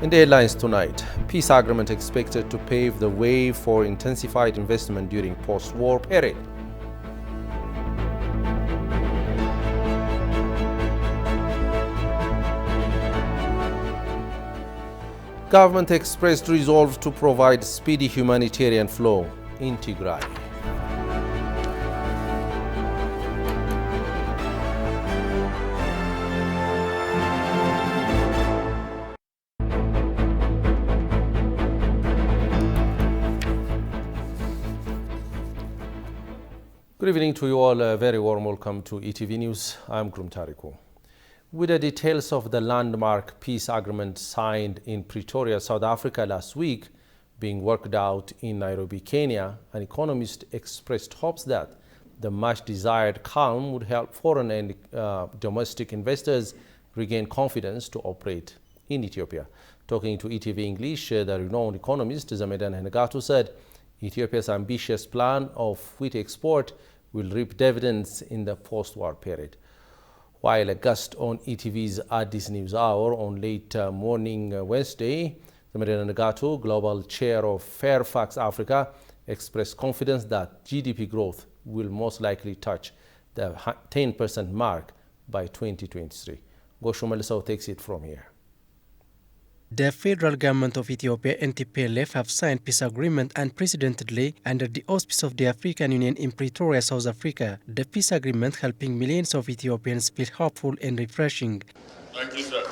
In the headlines tonight, peace agreement expected to pave the way for intensified investment during post-war period. Government expressed resolve to provide speedy humanitarian flow in Tigray. Good evening to you all. A very warm welcome to ETV News. I'm Grum Tariku. With the details of the landmark peace agreement signed in Pretoria, South Africa last week being worked out in Nairobi, Kenya, an economist expressed hopes that the much desired calm would help foreign and domestic investors regain confidence to operate in Ethiopia. Talking to ETV English, the renowned economist Zamedane Nagato said Ethiopia's ambitious plan of wheat export will reap dividends in the post-war period. While a guest on ETV's Addis News Hour on late morning Wednesday, Zamedane Nagato, global chair of Fairfax Africa, expressed confidence that GDP growth will most likely touch the 10% mark by 2023. Gosho Melisau takes it from here. The federal government of Ethiopia and TPLF have signed peace agreement unprecedentedly under the auspices of the African Union in Pretoria, South Africa. The peace agreement helping millions of Ethiopians feel hopeful and refreshing. Thank you, sir.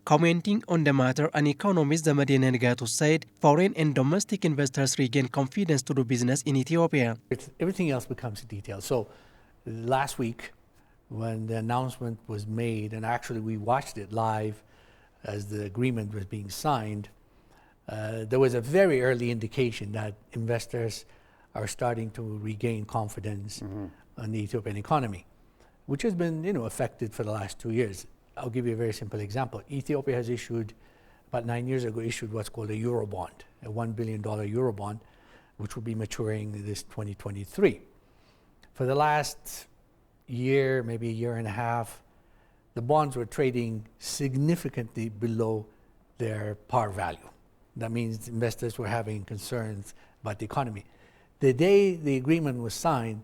Commenting on the matter, an economist, Zamedane Nagato, said foreign and domestic investors regain confidence to do business in Ethiopia. Everything else becomes a detail. So last week, when the announcement was made, and actually we watched it live as the agreement was being signed, there was a very early indication that investors are starting to regain confidence on the Ethiopian economy, which has been affected for the last 2 years. I'll give you a very simple example. Ethiopia has issued, about 9 years ago, what's called a Eurobond, a $1 billion Eurobond, which will be maturing this 2023. For the last year, maybe a year and a half, the bonds were trading significantly below their par value. That means investors were having concerns about the economy. The day the agreement was signed,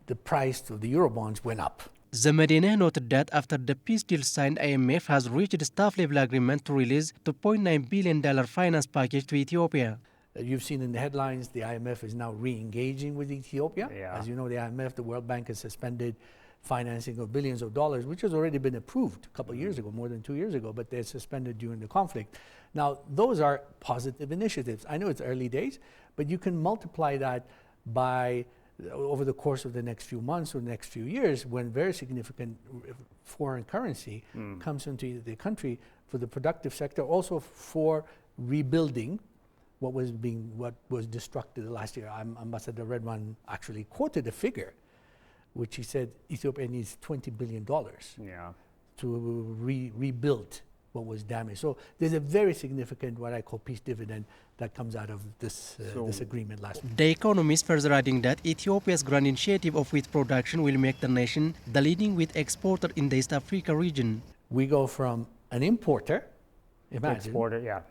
the price of the Eurobonds went up. Zamedane noted that after the peace deal signed, IMF has reached a staff-level agreement to release $2.9 billion finance package to Ethiopia. You've seen in the headlines, the IMF is now re-engaging with Ethiopia. Yeah. As you know, the IMF, the World Bank, has suspended financing of billions of dollars, which has already been approved a couple of years ago, more than 2 years ago, but they're suspended during the conflict. Now, those are positive initiatives. I know it's early days, but you can multiply that by over the course of the next few months or next few years, when very significant foreign currency comes into the country for the productive sector, also for rebuilding what was destructed last year. Ambassador Redwan actually quoted a figure which he said Ethiopia needs $20 billion to rebuild what was damaged. So there's a very significant, what I call peace dividend, that comes out of this agreement last week. The economist further adding that Ethiopia's grand initiative of wheat production will make the nation the leading wheat exporter in the East Africa region. We go from an importer, imagine,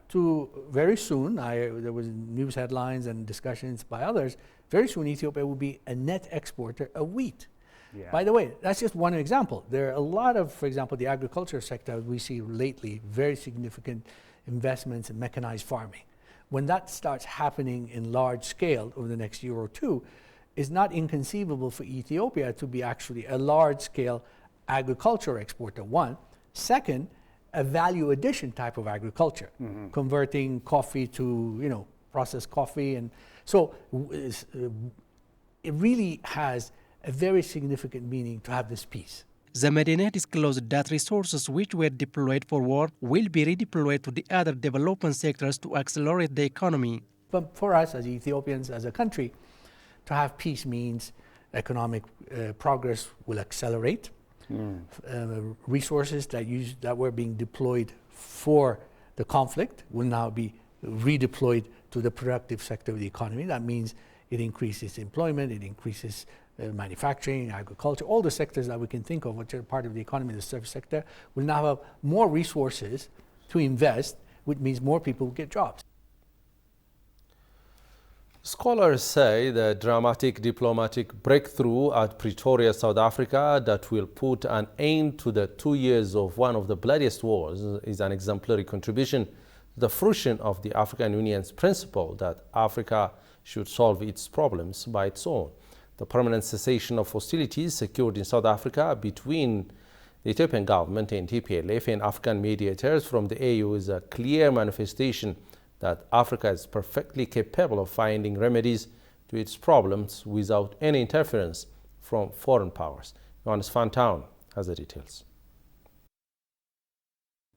to very soon, there was news headlines and discussions by others, very soon Ethiopia will be a net exporter of wheat. Yeah. By the way, that's just one example. There are a lot of, for example, the agriculture sector, we see lately very significant investments in mechanized farming. When that starts happening in large scale over the next year or two, it's not inconceivable for Ethiopia to be actually a large scale agriculture exporter, one. Second, a value addition type of agriculture, converting coffee to, processed coffee. And so it really has a very significant meaning to have this peace. Zamedane disclosed that resources which were deployed for war will be redeployed to the other development sectors to accelerate the economy. But for us as Ethiopians, as a country, to have peace means economic progress will accelerate. Resources that were being deployed for the conflict will now be redeployed to the productive sector of the economy. That means it increases employment, it increases manufacturing, agriculture, all the sectors that we can think of, which are part of the economy, the service sector, will now have more resources to invest, which means more people will get jobs. Scholars say the dramatic diplomatic breakthrough at Pretoria, South Africa, that will put an end to the 2 years of one of the bloodiest wars is an exemplary contribution to the fruition of the African Union's principle that Africa should solve its problems by its own. The permanent cessation of hostilities secured in South Africa between the Ethiopian government and TPLF and African mediators from the AU is a clear manifestation that Africa is perfectly capable of finding remedies to its problems without any interference from foreign powers. Johannes van Town has the details.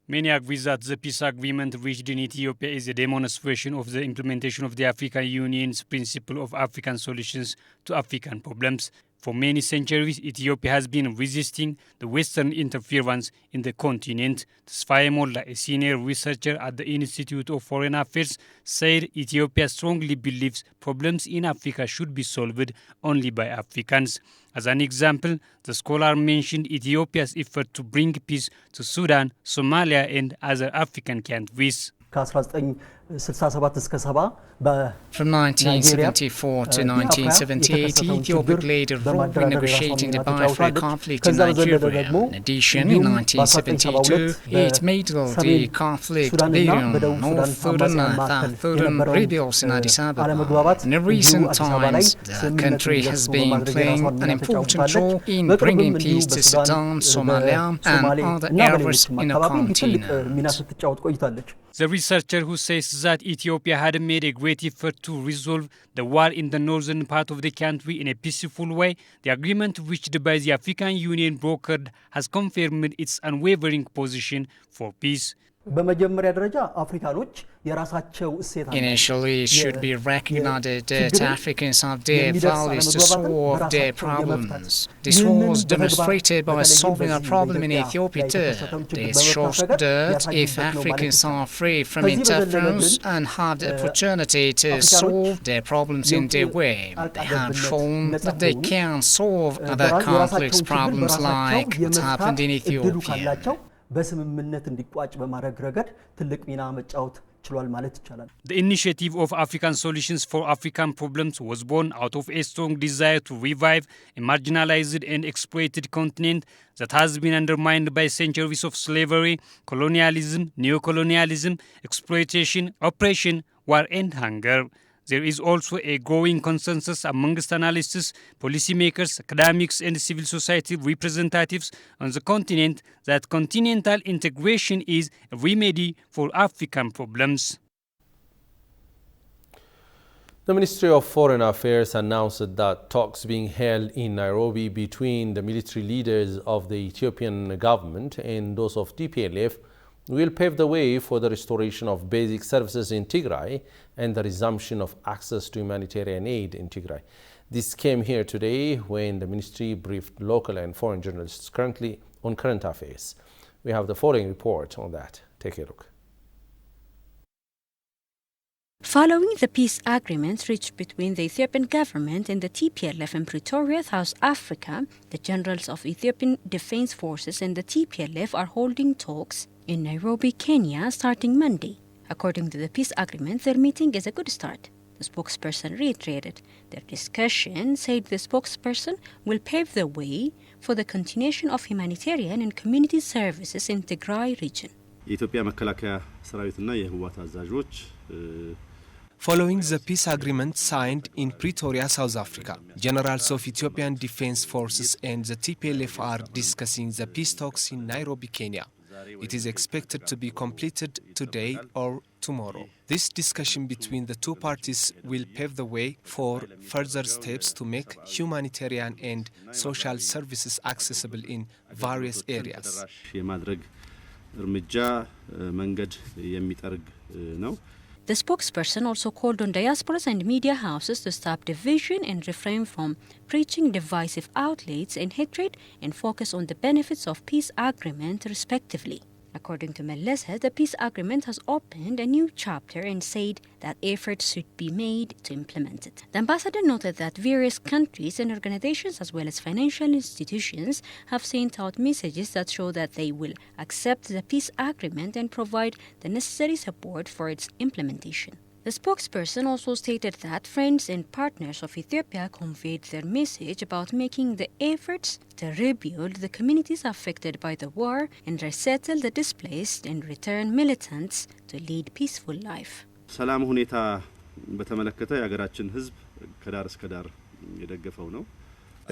Many agree that the peace agreement reached in Ethiopia is a demonstration of the implementation of the African Union's principle of African solutions to African problems. For many centuries, Ethiopia has been resisting the Western interference in the continent. Tesfaye Molla, a senior researcher at the Institute of Foreign Affairs, said Ethiopia strongly believes problems in Africa should be solved only by Africans. As an example, the scholar mentioned Ethiopia's effort to bring peace to Sudan, Somalia, and other African countries. From 1974 to 1978, Ethiopia played a role in negotiating the Biafra conflict in Nigeria. In addition, in 1972, it made the conflict leading northern and southern rebels in Addis Ababa. In recent times, the country has been playing an important role in bringing peace to Sudan, Somalia, and other areas in the continent. The researcher who says that Ethiopia had made a great effort to resolve the war in the northern part of the country in a peaceful way, the agreement reached by the African Union brokered has confirmed its unwavering position for peace. Initially, it should be recognized that Africans have their values to solve their problems. This was demonstrated by solving a problem in Ethiopia too. This shows that if Africans are free from interference and have the opportunity to solve their problems in their way, they have shown that they can solve other complex problems like what happened in Ethiopia. The initiative of African Solutions for African Problems was born out of a strong desire to revive a marginalized and exploited continent that has been undermined by centuries of slavery, colonialism, neocolonialism, exploitation, oppression, war, and hunger. There is also a growing consensus amongst analysts, policymakers, academics, and civil society representatives on the continent that continental integration is a remedy for African problems. The Ministry of Foreign Affairs announced that talks being held in Nairobi between the military leaders of the Ethiopian government and those of TPLF will pave the way for the restoration of basic services in Tigray and the resumption of access to humanitarian aid in Tigray. This came here today when the ministry briefed local and foreign journalists currently on current affairs. We have the following report on that. Take a look. Following the peace agreements reached between the Ethiopian government and the TPLF in Pretoria, South Africa, the generals of Ethiopian Defense Forces and the TPLF are holding talks in Nairobi, Kenya, starting Monday. According to the peace agreement, their meeting is a good start. The spokesperson reiterated their discussion, said the spokesperson will pave the way for the continuation of humanitarian and community services in Tigray region. Following the peace agreement signed in Pretoria, South Africa, generals of Ethiopian Defense Forces and the TPLF are discussing the peace talks in Nairobi, Kenya. It is expected to be completed today or tomorrow. This discussion between the two parties will pave the way for further steps to make humanitarian and social services accessible in various areas. The spokesperson also called on diasporas and media houses to stop division and refrain from preaching divisive outlets and hatred and focus on the benefits of peace agreement respectively. According to Melese, the peace agreement has opened a new chapter and said that efforts should be made to implement it. The ambassador noted that various countries and organizations as well as financial institutions have sent out messages that show that they will accept the peace agreement and provide the necessary support for its implementation. The spokesperson also stated that friends and partners of Ethiopia conveyed their message about making the efforts to rebuild the communities affected by the war and resettle the displaced and return militants to lead peaceful life. ሰላም ሁኔታ በተመለከተ የሀገራችን ህዝብ ከዳር እስከ ዳር የደገፈው ነው።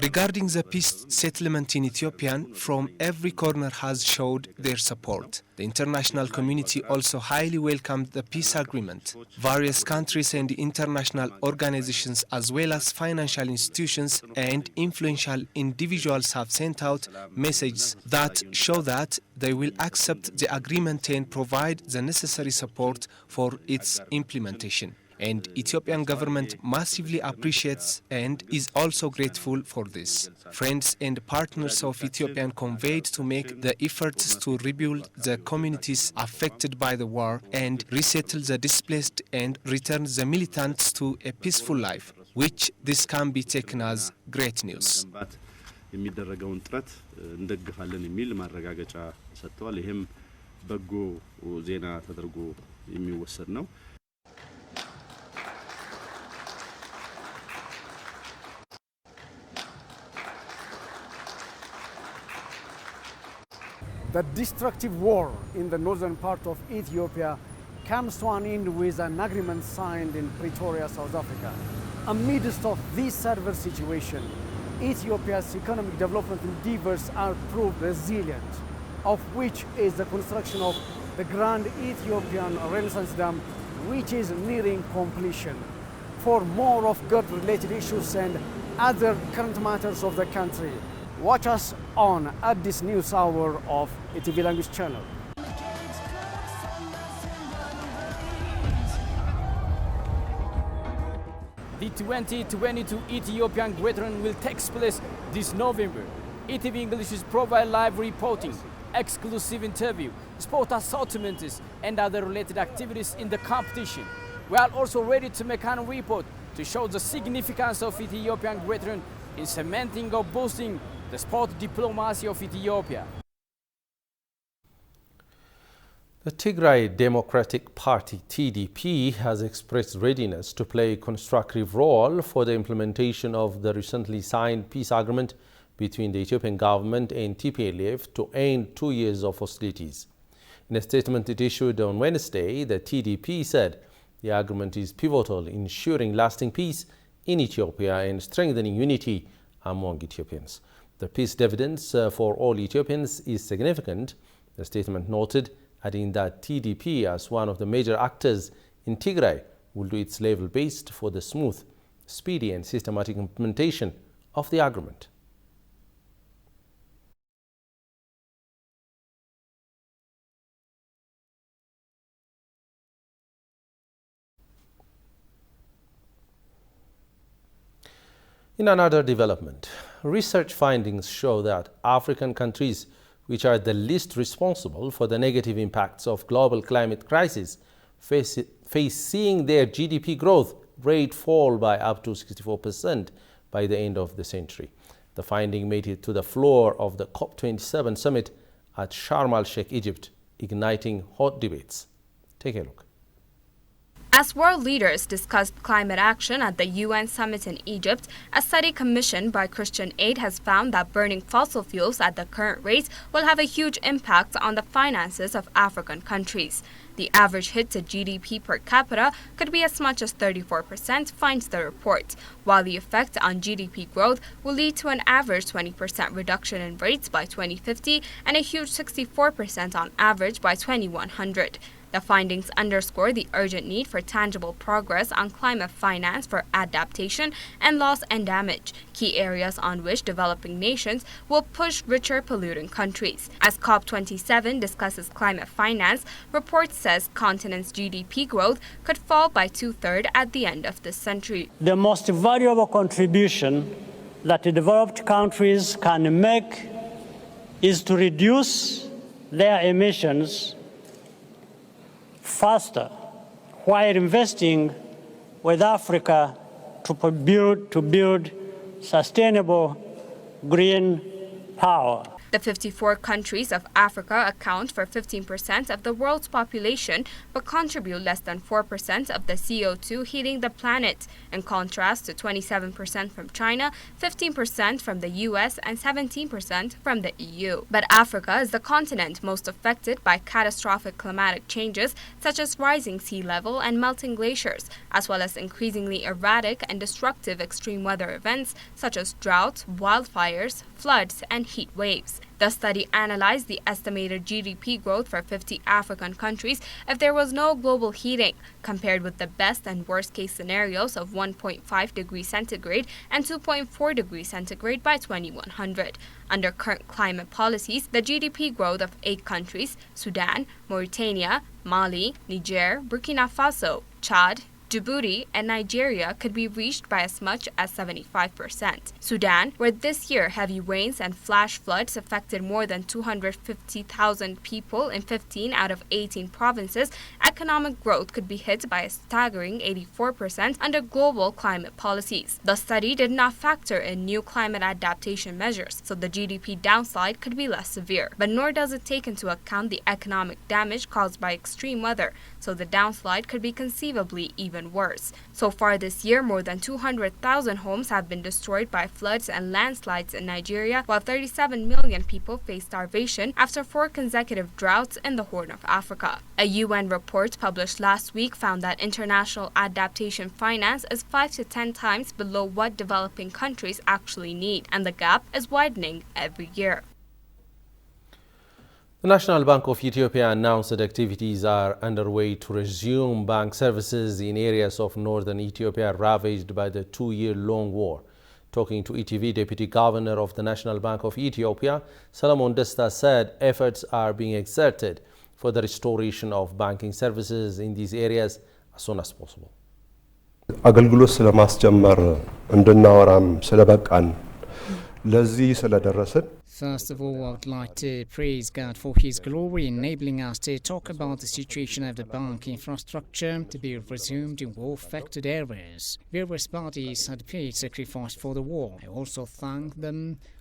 Regarding the peace settlement in Ethiopia, from every corner has showed their support. The international community also highly welcomed the peace agreement. Various countries and international organizations as well as financial institutions and influential individuals have sent out messages that show that they will accept the agreement and provide the necessary support for its implementation. And Ethiopian government massively appreciates and is also grateful for this. Friends and partners of Ethiopian conveyed to make the efforts to rebuild the communities affected by the war and resettle the displaced and return the militants to a peaceful life, which this can be taken as great news. የሚደረገውን ጥረት እንደግፋለን የሚል ማረጋገጫ ሰጥተዋል። ይሄም በጎ ዜና ተደርጎ የሚወሰድ ነው። The destructive war in the northern part of Ethiopia comes to an end with an agreement signed in Pretoria, South Africa. Amidst of this adverse situation, Ethiopia's economic development endeavors are proved resilient, of which is the construction of the Grand Ethiopian Renaissance Dam, which is nearing completion. For more of God-related issues and other current matters of the country, watch us on Addis News Hour of ETV Language Channel. The 2022 Ethiopian Great Run will take place this November. ETV English is provide live reporting, exclusive interview, sport assortments and other related activities in the competition. We are also ready to make a report to show the significance of Ethiopian Great Run in cementing or boosting the sport diplomacy of Ethiopia. The Tigray Democratic Party (TDP) has expressed readiness to play a constructive role for the implementation of the recently signed peace agreement between the Ethiopian government and TPLF to end 2 years of hostilities. In a statement it issued on Wednesday, the TDP said the agreement is pivotal in ensuring lasting peace in Ethiopia and strengthening unity among Ethiopians. The peace dividends for all Ethiopians is significant, the statement noted, adding that TDP, as one of the major actors in Tigray, will do its level best for the smooth, speedy and systematic implementation of the agreement. In another development, research findings show that African countries which are the least responsible for the negative impacts of global climate crisis face seeing their GDP growth rate fall by up to 64% by the end of the century. The finding made it to the floor of the COP27 summit at Sharm el-Sheikh, Egypt, igniting hot debates. Take a look. As world leaders discussed climate action at the UN summit in Egypt, a study commissioned by Christian Aid has found that burning fossil fuels at the current rates will have a huge impact on the finances of African countries. The average hit to GDP per capita could be as much as 34%, finds the report, while the effect on GDP growth will lead to an average 20% reduction in rates by 2050 and a huge 64% on average by 2100. The findings underscore the urgent need for tangible progress on climate finance for adaptation and loss and damage, key areas on which developing nations will push richer polluting countries. As COP27 discusses climate finance, report says continent's GDP growth could fall by 2/3 at the end of this century. The most valuable contribution that the developed countries can make is to reduce their emissions faster while investing with Africa to build sustainable green power. The 54 countries of Africa account for 15% of the world's population, but contribute less than 4% of the CO2 heating the planet, in contrast to 27% from China, 15% from the US, and 17% from the EU. But Africa is the continent most affected by catastrophic climatic changes, such as rising sea level and melting glaciers, as well as increasingly erratic and destructive extreme weather events, such as droughts, wildfires, floods, and heat waves. The study analyzed the estimated GDP growth for 50 African countries if there was no global heating, compared with the best and worst case scenarios of 1.5 degrees centigrade and 2.4 degrees centigrade by 2100. Under current climate policies, the GDP growth of 8 countries, Sudan, Mauritania, Mali, Niger, Burkina Faso, Chad, Djibouti, and Nigeria could be reached by as much as 75%. Sudan, where this year heavy rains and flash floods affected more than 250,000 people in 15 out of 18 provinces, economic growth could be hit by a staggering 84% under global climate policies. The study did not factor in new climate adaptation measures, so the GDP downside could be less severe. But nor does it take into account the economic damage caused by extreme weather, so the downslide could be conceivably even worse. So far this year, more than 200,000 homes have been destroyed by floods and landslides in Nigeria, while 37 million people face starvation after 4 consecutive droughts in the Horn of Africa. A UN report published last week found that international adaptation finance is 5 to 10 times below what developing countries actually need, and the gap is widening every year. The National Bank of Ethiopia announced that activities are underway to resume bank services in areas of northern Ethiopia ravaged by the 2-year-long war. Talking to ETV, Deputy Governor of the National Bank of Ethiopia, Solomon Desta, said efforts are being exerted for the restoration of banking services in these areas as soon as possible. አገልግሎት ስለማስጀመር እንድናወራም ስለበቃን ለዚህ ስለደረስን First of all, I would like to praise God for His glory, enabling us to talk about the situation of the bank infrastructure to be resumed in war-affected areas. Various parties had paid sacrifice for the war. I also thank them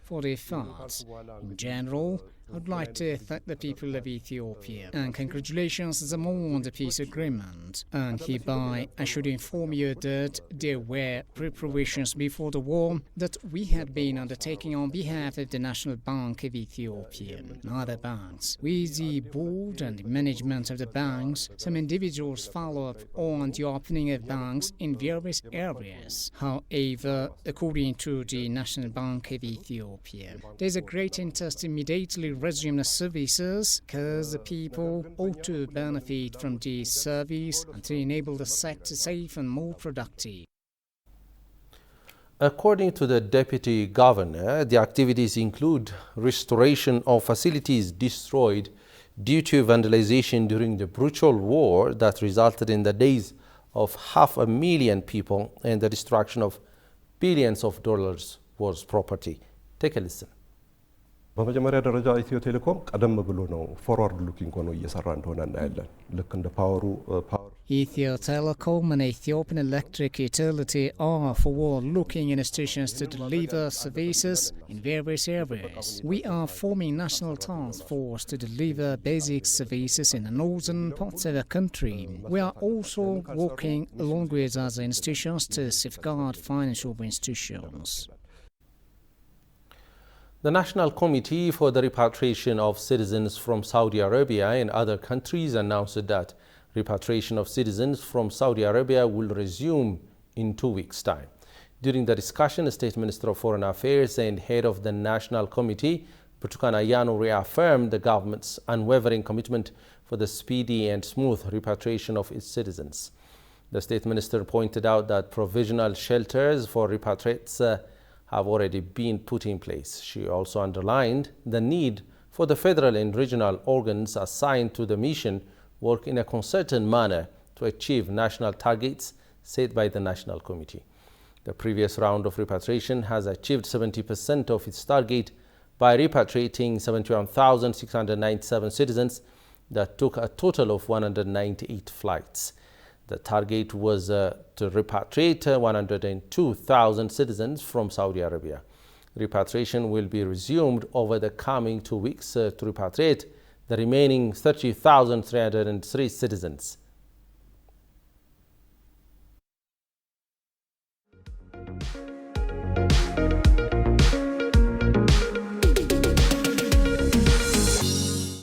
for their efforts. In general, I would like to thank the people of Ethiopia and congratulations to them on the peace agreement. And hereby, I should inform you that there were preparations before the war that we had been undertaking on behalf of the National Bank of Ethiopia and other banks. With the board and the management of the banks, some individuals follow up on the opening of banks in various areas. However, according to the National Bank of Ethiopia, there is a great interest immediately resume the services because the people ought to benefit from the service and to enable the sector safe and more productive. According to the Deputy Governor, the activities include restoration of facilities destroyed due to vandalization during the brutal war that resulted in the days of 500,000 people and the destruction of billions of dollars worth property. Take a listen. በመጀመሪያ ደረጃ ኢትዮ ቴሌኮም ቀደም ብሎ ነው ፎርዋርድ ሉኪንግ ሆኖ እየሰራ እንደሆነ እናያለን። ልክ እንደ ፓወር Ethio Telecom and Ethiopian Electric Utility are forward-looking institutions to deliver services in various areas. We are forming national task force to deliver basic services in the northern parts of the country. We are also working along with other institutions to safeguard financial institutions. The National Committee for the Repatriation of Citizens from Saudi Arabia and other countries announced that repatriation of citizens from Saudi Arabia will resume in 2 weeks' time. During the discussion, State Minister of Foreign Affairs and head of the National Committee, Burtukan Ayano, reaffirmed the government's unwavering commitment for the speedy and smooth repatriation of its citizens. The State Minister pointed out that provisional shelters for repatriates have already been put in place. She also underlined the need for the federal and regional organs assigned to the mission work in a concerted manner to achieve national targets set by the National Committee. The previous round of repatriation has achieved 70% of its target, by repatriating 71,697 citizens that took a total of 198 flights. The target was to repatriate 102,000 citizens from Saudi Arabia. Repatriation will be resumed over the coming 2 weeks to repatriate the remaining 30,303 citizens.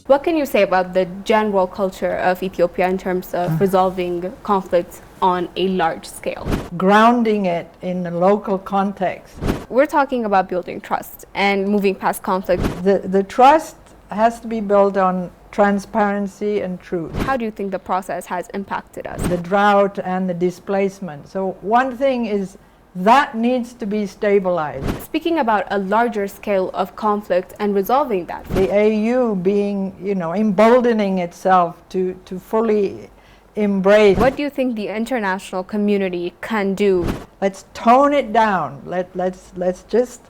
What can you say about the general culture of Ethiopia in terms of resolving conflicts on a large scale? Grounding it in the local context. We're talking about building trust and moving past conflict. The trust has to be built on transparency and truth. How do you think the process has impacted us? The drought and the displacement. So one thing is that needs to be stabilized. Speaking about a larger scale of conflict and resolving that. The AU being, emboldening itself to fully embrace. What do you think the international community can do? Let's tone it down. Let's just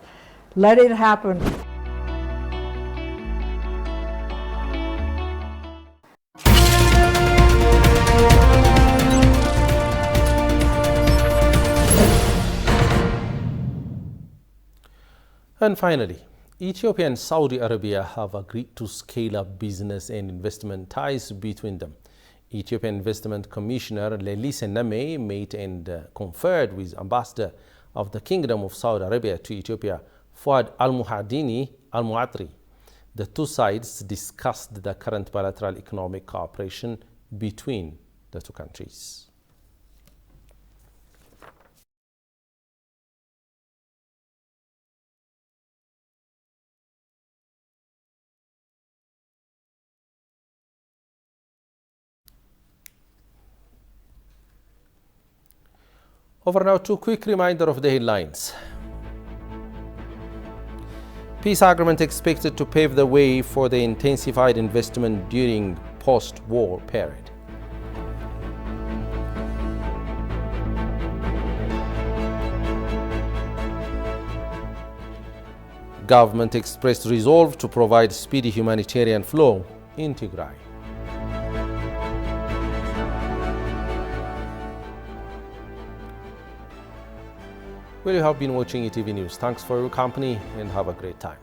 let it happen. And finally, Ethiopia and Saudi Arabia have agreed to scale up business and investment ties between them. Ethiopian Investment Commissioner Lelise Neme met and conferred with Ambassador of the Kingdom of Saudi Arabia to Ethiopia, Fuad Al-Muhadini Al-Muatri. The two sides discussed the current bilateral economic cooperation between the two countries. Over now to a quick reminder of the headlines. Peace agreement expected to pave the way for the intensified investment during post-war period. Government expressed resolve to provide speedy humanitarian flow in Tigray. Well, you have been watching ETV News. Thanks for your company and have a great time.